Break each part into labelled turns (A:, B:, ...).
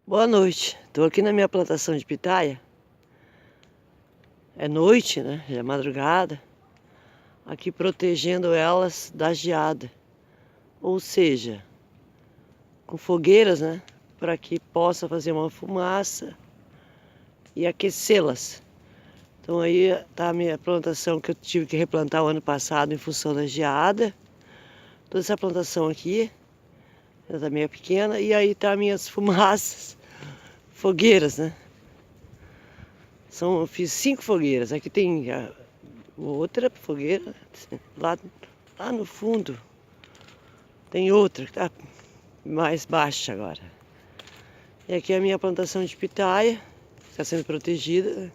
A: Boa noite, estou aqui na minha plantação de pitaia. É noite, né? Já é madrugada. Aqui protegendo elas da geada. Ou seja, com fogueiras, né? Para que possa fazer uma fumaça e aquecê-las. Então aí tá a minha plantação que eu tive que replantar o ano passado em função da geada. Toda essa plantação aqui, ela tá meio pequena. E aí tá minhas fumaças, fogueiras, né? Eu fiz 5 fogueiras. Aqui tem outra fogueira. Lá no fundo tem outra que está mais baixa agora. E aqui é a minha plantação de pitaia. Está sendo protegida.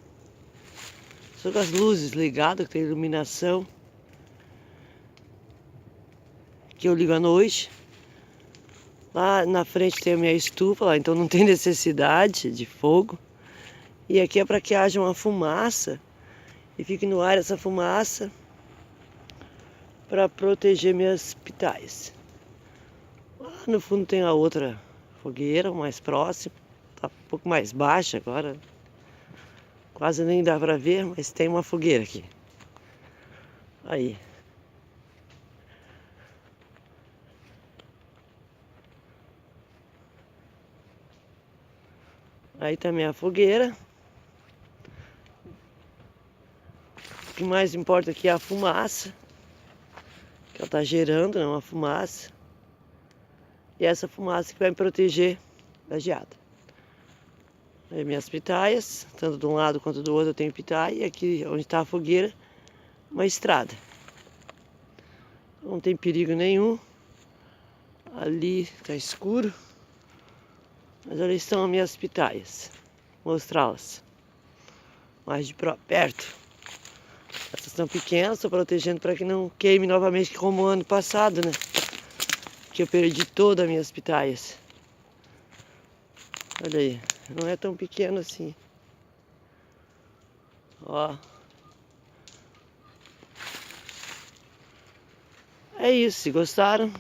A: Só com as luzes ligadas, que tem iluminação. Que eu ligo à noite. Lá na frente tem a minha estufa, lá, então não tem necessidade de fogo. E aqui é para que haja uma fumaça e fique no ar essa fumaça para proteger minhas pitaias. Lá no fundo tem a outra fogueira, mais próxima. Tá um pouco mais baixa agora. Quase nem dá para ver, mas tem uma fogueira aqui. Aí. Aí tá minha fogueira. O que mais importa aqui é a fumaça. Que ela tá gerando, né? Uma fumaça. E essa fumaça que vai me proteger da geada. Aí minhas pitaias, tanto de um lado quanto do outro eu tenho pitaia. E aqui onde está a fogueira, uma estrada. Não tem perigo nenhum. Ali está escuro. Mas ali estão as minhas pitaias. Mostrá-las mais de perto. Essas estão pequenas, estou protegendo para que não queime novamente como o ano passado, né? Que eu perdi todas as minhas pitaias. Olha aí, não é tão pequeno assim. Ó. É isso, se gostaram.